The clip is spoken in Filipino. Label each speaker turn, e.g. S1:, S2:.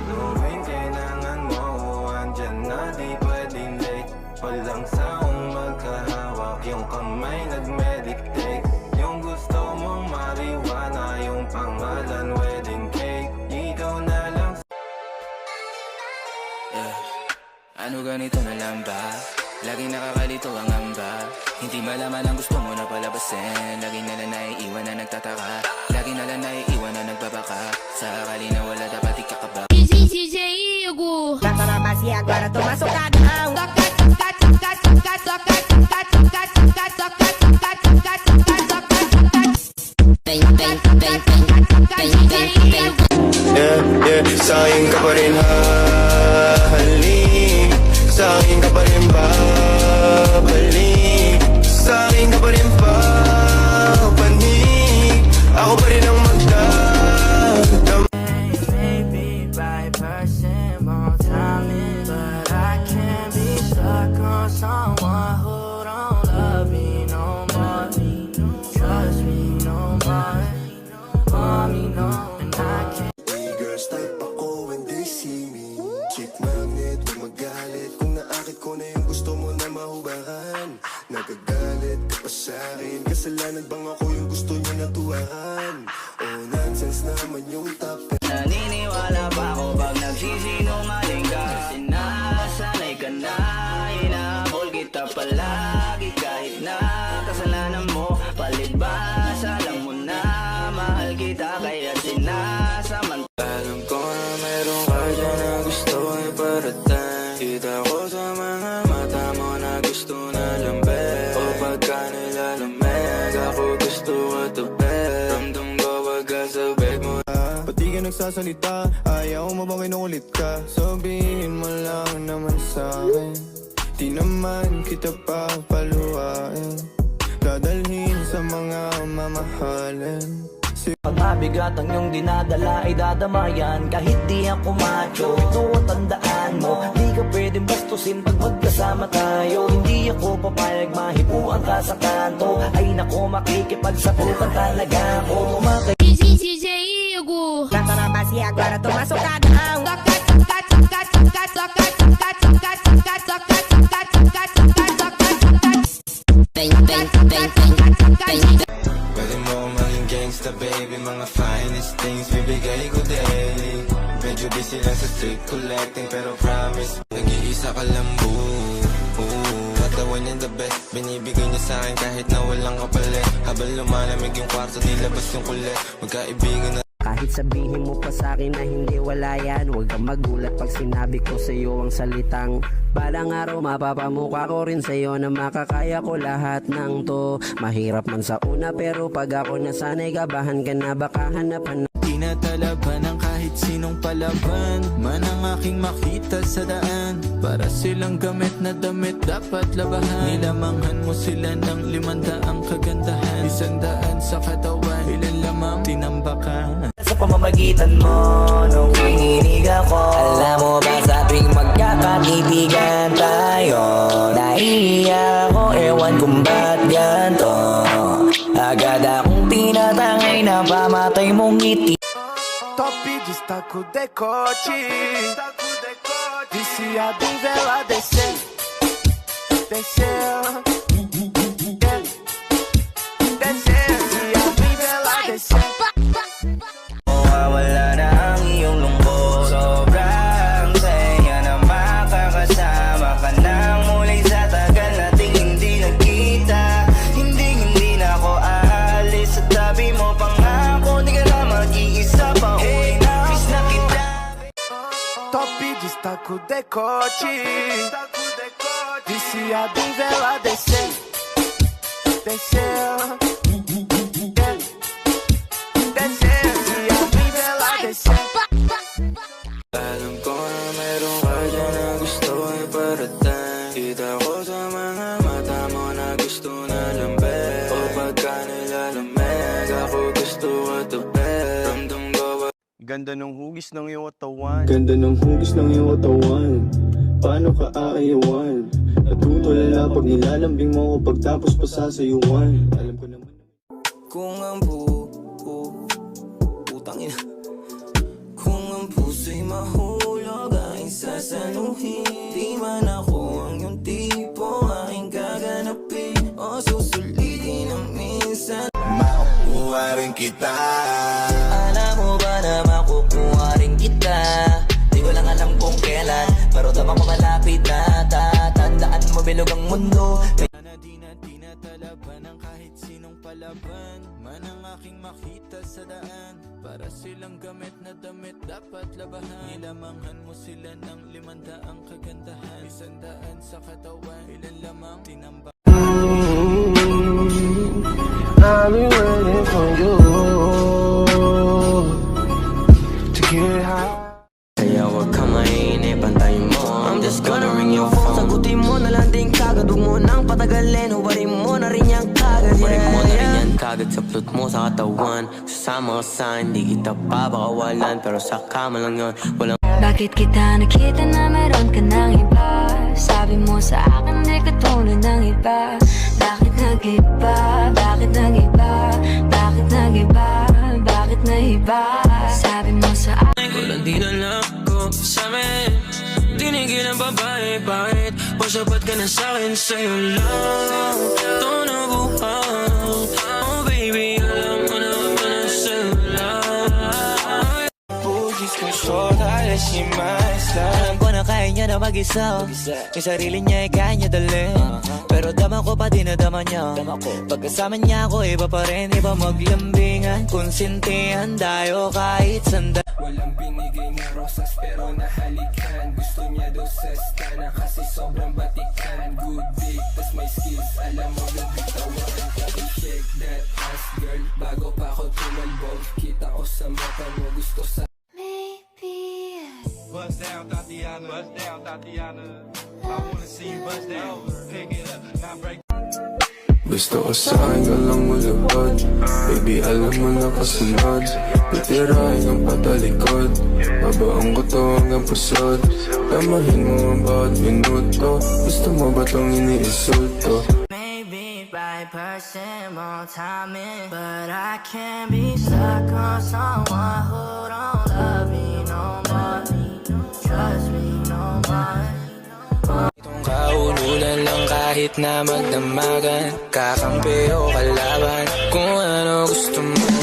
S1: tuwing kailangan mo, andyan na, di pwedeng late. Walang saong magkahawak, yung kamay nag-meditate. Yung gusto mong mariwana, yung pangalan wedding cake. Ikaw na lang.
S2: Ano ganito na lang ba? Laging nakakalito ang amba. Hindi malaman ang gusto mo na palabasin. Laging nalang naiiwan na nagtataka. Laging nalang naiiwan na nagbabaka. Sa akali na wala dapat ikakaba.
S3: DJ Igor.
S4: Canta na base e agora toma socadão.
S1: Sa'kin ka pa rin hahalik, sa'kin ka pa rin babalik, sa'kin ka pa rin papanig, ako pa rin ang magdadam.
S2: Maybe by person won't tell me, but I can't be stuck on someone who don't love me no more. Trust me no more. Want me no, and I can't.
S1: Girls type ako when they see me. Chick magnet, huwag magalit kung naakit ko na yung gusto mo na mahubahan. Nagagalit ka pa sa'kin, kasalanan bang ako yung gusto niya natuwahan? Oh, nonsense naman yung top.
S2: Naniniwala pa ako pag nagsisinungaling ka. Sinasanay ka na, inahabol kita palagi. Kahit na kasalanan mo, palibhas, alam mo na mahal kita, kaya sinasaman. Alam ko na meron ka dyan na gusto ay parating. Kita ko sa mga mata mo na gusto na lambing. O pagka nilalamig, ako gusto ka tabi. Ramdam ko pagkasabay mo.
S1: Pati ka nagsasalita, ayaw mo bang kinukulit ka? Sabihin mo lang naman sa'kin, di naman kita papaluhain. Dadalhin sa mga mamahalin.
S5: Pag mabigat ang iyong dinadala ay dadamayan. Kahit di ako macho, ito ang tandaan mo. Di ka pwedeng bastusin pag magkasama tayo. Hindi ako papayag mahipuan ka sa kanto. Ay nako, makikipagsapukan talaga ako.
S3: DJ Igor.
S4: Canta na base e agora toma socadão.
S1: Pwede mo maging gangsta baby, mga finest things bibigay ko daily. Medyo busy lang sa street collecting, pero promise nag-iisa ka lang boo. Katawan niya the best, binibigay niya sa'kin kahit na walang kapalit. Habang lumalamig yung kwarto, nilabas yung kulit. Magkaibigan na.
S5: Kahit sabihin mo pa sa'kin na hindi wala yan, huwag kang magulat pag sinabi ko sa'yo ang salitang balang araw mapapamukha ko rin sa'yo na makakaya ko lahat ng to. Mahirap man sa una pero pag ako nasanay, kabahan ka na baka hanapan.
S6: Tinatalaban ng kahit sinong palaban man ang aking makita sa daan. Para silang gamit na damit dapat labahan. Nilamanghan mo sila ng 500 kagandahan. 100 sa katawan, ilan lamang tinambakan.
S5: Sa pamamagitan mo nung kininig ako, alam mo ba sa tuwing magkakaibigan tayo, nahihiya ako, ewan kung ba't ganto. Agad akong tinatangay na pamatay mong ngiti.
S1: Top destaco decote, viciado em vela descer, descer, descer, viciado em vela descer.
S2: Mawawala na ang iyong lungkot. Sobrang saya na makakasama ka na muli sa tagal nating hindi nagkita. Hindi na ako aalis sa tabi mo. Pangako di ka na mag-iisa pa. Uwi na miss na kita.
S1: Top destaco decote, viciado em vela descer, descer, descer, viciado em vela descer.
S6: Alam ko na meron ka dyan na gusto ay parating. Kita ko sa mga mata mo na gusto na lambing. O pagka nilalamig, ako gusto ka tabi. Ramdam ko ba?
S1: Ganda ng hugis ng iyong katawan.
S7: Ganda ng hugis ng iyong katawan. Paano ka aayawan? Natutulala pag nilalambing mo ko pagtapos pa sasayuan. Alam ko naman.
S2: Kung ang putang ina, kung ang puso'y mahuli.
S1: rin kita.
S5: Alam mo ba na makukuha rin kita? Di ko lang alam kung kailan, pero tama ko malapit na. Tatandaan mo bilog ang mundo.
S6: Sana di na tinatalaban ng kahit sinong palaban. Man ang aking makita sa daan, para silang gamit na damit dapat labahan. Nilamanghan mo sila ng 500 kagandahan, 100 sa katawan, ilan lamang tinambak.
S7: I've been waiting for you to get high.
S5: Kaya wag ka mainip, pantayin mo. I'm just gonna ring your phone. Sagutin mo na lang din kagad, huwag mo nang patagalin. Huwarin mo na rin yan kagad, huwarin mo na rin yan kagad sa plot mo sa katawan. Sasama ka sa hindi kita papakawalan, pero sa kama lang yun, walang.
S8: Bakit kita nakita na meron ka ng iba? Sabi mo sa akin di ka tulad ng iba. Bakit nag-iba? Bakit nag-iba? Bakit nag-iba? Bakit nag-iba? Sabi mo sa akin
S5: Walang di na lang ako sa amin. Tinigil ang babae, bakit? Pasapat ka na sa'kin, sa'yo lang ito na buhay. Oh baby, alam mo na sa'yo lang.
S1: Bugis kong short, ayos si maestra.
S5: Alam ko na kaya niya na mag-isa. Yung sarili niya ay kaya niya dalhin, pero dama ko pa din na dama niya. Pagkasama niya ako, iba pa rin, iba maglambingan. Konsintihan tayo kahit sanda.
S9: Walang binigay na rosas pero nahalikan. Gusto niya daw sa stana kasi sobrang batikan. Good dick, tas may skills, alam mo nabitawan. Tapi shake that ass girl, bago pa ako tumalbog. Kita ko sa mata mo, gusto sa
S10: Bust down, Tatiana. Bust down, Tatiana. I wanna see you bust down. Pick it up, now break.
S7: Gusto ko sa akin ka lang malubad. Baby, alam mo na kasunod. Titirahin ang patalikod. Babaong ko to hanggang pusod. Tamahin mo ang bawat minuto. Gusto mo ba tong iniisulto?
S2: Maybe 5% more time in, but I can't be stuck on someone who don't love me no more. Trust me no more.
S1: Itong kaululan lang kahit na magdamagan. Kakampi o kalaban, kung ano gusto mo